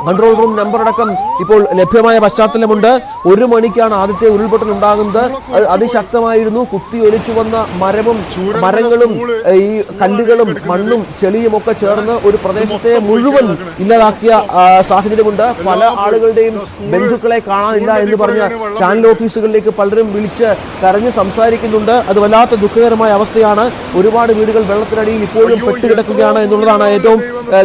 Control room number അടക്കം ഇപ്പോൾ ലഭ്യമായ പശ്ചാത്തലമുണ്ട്. 1 മണിക്കാണ് ആദ്യത്തെ ഉരുൾപൊട്ടൽ ഉണ്ടാകുന്നത്. അതിശക്തമായിരുന്നു. കുത്തി ഒലിച്ചു വന്ന മരങ്ങളും ഈ കല്ലുകളും മണ്ണും ചെളിയും ഒക്കെ ചേർന്ന് ഒരു പ്രദേശത്തെ മുഴുവൻ ഇല്ലാതാക്കിയ സാഹചര്യമുണ്ട്. പല ആളുകളുടെയും ബന്ധുക്കളെ കാണാനില്ല എന്ന് പറഞ്ഞ ചാനൽ ഓഫീസുകളിലേക്ക് പലരും വിളിച്ച് കരഞ്ഞ് സംസാരിക്കുന്നുണ്ട്. അത് വല്ലാത്ത ദുഃഖകരമായ അവസ്ഥയാണ്. ഒരുപാട് വീടുകൾ വെള്ളത്തിനടിയിൽ ഇപ്പോഴും പെട്ടുകിടക്കുകയാണ് എന്നുള്ളതാണ് ഏറ്റവും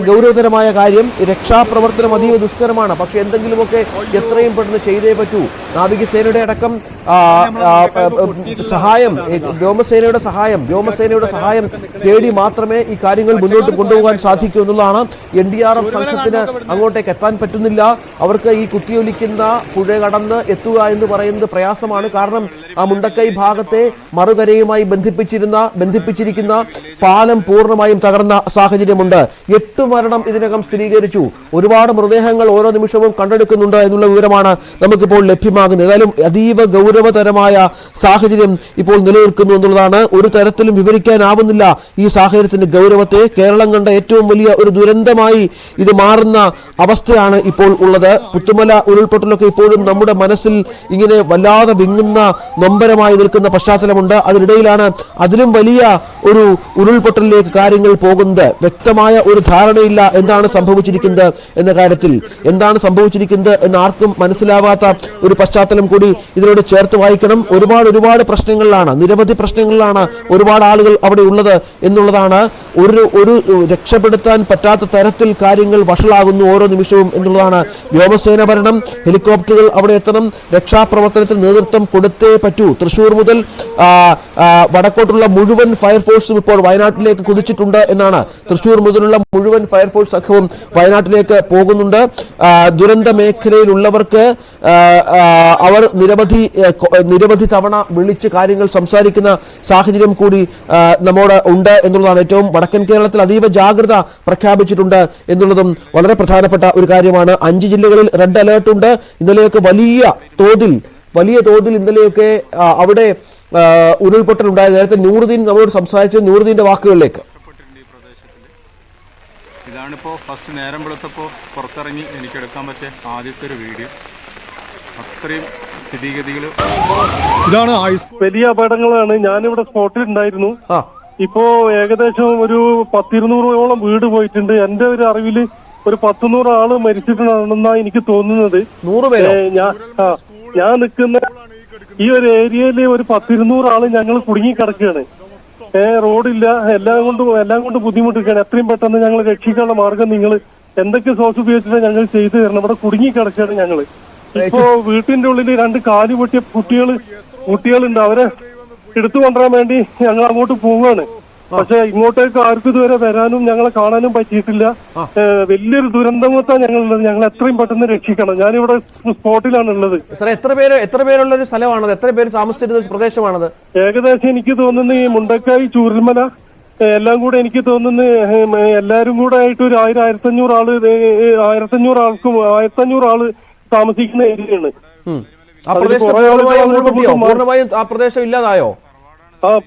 ഗൗരവതരമായ കാര്യം. രക്ഷാപ്രവർത്തനം അതീവ ദുഷ്കരമാണ്. പക്ഷെ എന്തെങ്കിലുമൊക്കെ എത്രയും പെട്ടെന്ന് ചെയ്തേ പറ്റൂ. നാവികസേനയുടെ അടക്കം സഹായം, വ്യോമസേനയുടെ സഹായം തേടി മാത്രമേ ഈ കാര്യങ്ങൾ മുന്നോട്ട് കൊണ്ടുപോകാൻ സാധിക്കൂ എന്നുള്ളതാണ്. NDRF സംഘത്തിന് അങ്ങോട്ടേക്ക് എത്താൻ പറ്റുന്നില്ല. അവർക്ക് ഈ കുത്തിയൊലിക്കുന്ന പുഴ കടന്ന് എത്തുക എന്ന് പറയുന്നത് പ്രയാസമാണ്. കാരണം ആ മുണ്ടക്കൈ ഭാഗത്തെ മറുകരയുമായി ബന്ധിപ്പിച്ചിരിക്കുന്ന പാലം പൂർണ്ണമായും തകർന്ന സാഹചര്യമുണ്ട്. 8 മരണം ഇതിനകം സ്ഥിരീകരിച്ചു. ഒരുപാട് മൃതദേഹങ്ങൾ ഓരോ നിമിഷവും കണ്ടെടുക്കുന്നുണ്ട് എന്നുള്ള വിവരമാണ് നമുക്കിപ്പോൾ ലഭ്യമാകുന്നത്. ഏതായാലും അതീവ ഗൗരവതരമായ സാഹചര്യം ഇപ്പോൾ നിലനിൽക്കുന്നു എന്നുള്ളതാണ്. ഒരു തരത്തിലും വിവരിക്കാനാവുന്നില്ല ഈ സാഹചര്യത്തിന്റെ ഗൗരവത്തെ. കേരളം കണ്ട ഏറ്റവും വലിയ ഒരു ദുരന്തമായി ഇത് മാറുന്ന അവസ്ഥയാണ് ഇപ്പോൾ ഉള്ളത്. പുത്തുമല ഉരുൾപൊട്ടലൊക്കെ ഇപ്പോഴും നമ്മുടെ മനസ്സിൽ ഇങ്ങനെ വല്ലാതെ വിങ്ങുന്ന നൊമ്പരമായി നിൽക്കുന്ന പശ്ചാത്തലമുണ്ട്. അതിനിടയിലാണ് അതിലും വലിയ ഒരു ഉരുൾപൊട്ടലിലേക്ക് കാര്യങ്ങൾ പോകുന്നത്. വ്യക്തമായ ഒരു ധാരണയില്ല എന്താണ് സംഭവിച്ചിരിക്കുന്നത് എന്ന കാര്യത്തിൽ. എന്താണ് സംഭവിച്ചിരിക്കുന്നത് എന്ന് ആർക്കും മനസ്സിലാവാത്ത ഒരു പശ്ചാത്തലം കൂടി ഇതിനോട് ചേർത്ത് വായിക്കണം. ഒരുപാട് പ്രശ്നങ്ങളിലാണ്, നിരവധി പ്രശ്നങ്ങളിലാണ് ഒരുപാട് ആളുകൾ അവിടെ ഉള്ളത് എന്നുള്ളതാണ്. ഒരു രക്ഷപ്പെടുത്താൻ പറ്റാത്ത തരത്തിൽ കാര്യങ്ങൾ വഷളാകുന്നു ഓരോ നിമിഷവും എന്നുള്ളതാണ്. വ്യോമസേന വരണം, ഹെലികോപ്റ്ററുകൾ അവിടെ എത്തണം, രക്ഷാപ്രവർത്തനത്തിന് നേതൃത്വം കൊടുത്തേ പറ്റൂ. തൃശൂർ മുതൽ വടക്കോട്ടുള്ള മുഴുവൻ ഫയർഫോഴ്സും ഇപ്പോൾ വയനാട്ടിലേക്ക് കുതിച്ചിട്ടുണ്ട് എന്നാണ്. തൃശൂർ മുതലുള്ള മുഴുവൻ ഫയർഫോഴ്സ് സംഘവും വയനാട്ടിലേക്ക് പോകുന്നുണ്ട്. ദുരന്ത മേഖലയിലുള്ളവർക്ക് അവർ നിരവധി തവണ വിളിച്ച് കാര്യങ്ങൾ സംസാരിക്കുന്ന സാഹചര്യം കൂടി നമ്മോട് ഉണ്ട് എന്നുള്ളതാണ്. ഏറ്റവും വടക്കൻ കേരളത്തിൽ അതീവ ജാഗ്രത പ്രഖ്യാപിച്ചിട്ടുണ്ട് എന്നുള്ളതും വളരെ പ്രധാനപ്പെട്ട ഒരു കാര്യമാണ്. 5 ജില്ലകളിൽ റെഡ് അലേർട്ട് ഉണ്ട്. ഇന്നലെയൊക്കെ വലിയ തോതിൽ ഇന്നലെയൊക്കെ അവിടെ ഉരുൾപൊട്ടൽ ഉണ്ടായത്. നേരത്തെ നൂറുദ്ദീൻ നമ്മളോട് സംസാരിച്ചത്. നൂറുദ്ദീന്റെ വാക്കുകളിലേക്ക്. ഇതാണിപ്പോൾ ഫസ്റ്റ് നേരം വെളുത്തപ്പോൾ പുറത്തിറങ്ങി എനിക്ക് എടുക്കാൻ പറ്റിയ ആദ്യത്തെ ഒരു വീഡിയോ. അത്രയും സ്ഥിതിഗതികൾ ഇതാണ്. വലിയ അപകടങ്ങളാണ്. ഞാനിവിടെ സ്പോട്ടിൽ ഉണ്ടായിരുന്നു. ഇപ്പോ ഏകദേശം ഒരു 100-200ഓളം വീട് പോയിട്ടുണ്ട്. എന്റെ ഒരു അറിവില് ഒരു 100 ആള് മരിച്ചിട്ടുണ്ടെന്നാണ് എനിക്ക് തോന്നുന്നത്. ഞാൻ നിൽക്കുന്ന ഈ ഒരു ഏരിയയില് ഒരു 100-200 ആള് ഞങ്ങൾ കുടുങ്ങിക്കിടക്കുകയാണ്. റോഡില്ല, എല്ലാം കൊണ്ട് ബുദ്ധിമുട്ടിക്കുകയാണ്. എത്രയും പെട്ടെന്ന് ഞങ്ങൾ രക്ഷിക്കാനുള്ള മാർഗം നിങ്ങൾ എന്തൊക്കെ സോഴ്സ് ഉപയോഗിച്ചിട്ട് ഞങ്ങൾ ചെയ്തു തരണം. ഇവിടെ കുടുങ്ങിക്കിടക്കുകയാണ് ഞങ്ങള്. ഇപ്പോ വീട്ടിന്റെ ഉള്ളിൽ 2 കാല് പൊട്ടിയ കുട്ടികളുണ്ട്. അവരെ എടുത്തു കൊണ്ടുവരാൻ വേണ്ടി ഞങ്ങൾ അങ്ങോട്ട് പോവുകയാണ്. പക്ഷെ ഇങ്ങോട്ടേക്ക് ആർക്കും ഇതുവരെ വരാനും ഞങ്ങളെ കാണാനും പറ്റിയിട്ടില്ല. വലിയൊരു ദുരന്തമൊത്താണ് ഞങ്ങളുള്ളത്. ഞങ്ങൾ എത്രയും പെട്ടെന്ന് രക്ഷിക്കണം. ഞാനിവിടെ സ്പോട്ടിലാണ് ഉള്ളത്. എത്ര പേരുള്ള ഒരു സ്ഥലമാണത്? എത്ര പേര് താമസിച്ചിരുന്ന പ്രദേശമാണത്? ഏകദേശം എനിക്ക് തോന്നുന്നു ഈ മുണ്ടക്കായി, ചൂരൽമല എല്ലാം കൂടെ എനിക്ക് തോന്നുന്നു എല്ലാരും കൂടെ ആയിട്ട് ഒരു 1000-1500 ആള് 1500 ആള് താമസിക്കുന്ന ഏരിയയാണ്. പൂർണ്ണമായും ആ പ്രദേശം ഇല്ലാതായോ?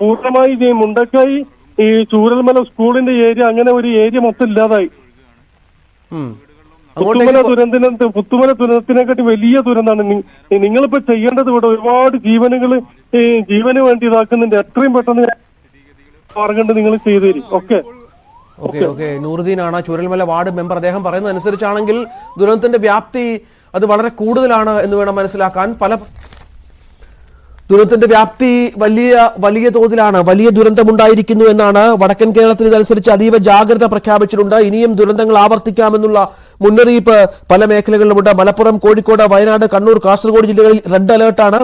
പൂർണ്ണമായി മുണ്ടക്കായി, ഈ ചൂരൽമല സ്കൂളിന്റെ ഏരിയ, അങ്ങനെ ഒരു ഏരിയ മൊത്തം ഇല്ലാതായി. പുത്തുമല ദുരന്തത്തിനെക്കാട്ടി വലിയ ദുരന്തമാണ്. നിങ്ങളിപ്പോ ചെയ്യേണ്ടത് ഇവിടെ ഒരുപാട് ജീവന് വേണ്ടി ഇതാക്കുന്നുണ്ട്. എത്രയും പെട്ടെന്ന് മാർഗം നിങ്ങൾ ചെയ്തു തരും. ഓക്കെ. നൂറുദ്ദീനാണ് ചൂരൽമല വാർഡ് മെമ്പർ. അദ്ദേഹം പറയുന്നത് അനുസരിച്ചാണെങ്കിൽ ദുരന്തത്തിന്റെ വ്യാപ്തി അത് വളരെ കൂടുതലാണ് എന്ന് വേണം മനസ്സിലാക്കാൻ. ദുരന്തത്തിന്റെ വ്യാപ്തി വലിയ തോതിലാണ്. വലിയ ദുരന്തമുണ്ടായിരിക്കുന്നു എന്നാണ്. വടക്കൻ കേരളത്തിൽ ഇതനുസരിച്ച് അതീവ ജാഗ്രത പ്രഖ്യാപിച്ചിട്ടുണ്ട്. ഇനിയും ദുരന്തങ്ങൾ ആവർത്തിക്കാമെന്നുള്ള മുന്നറിയിപ്പ് പല മേഖലകളിലുമുണ്ട്. മലപ്പുറം, കോഴിക്കോട്, വയനാട്, കണ്ണൂർ, കാസർഗോഡ് ജില്ലകളിൽ റെഡ് അലേർട്ടാണ്.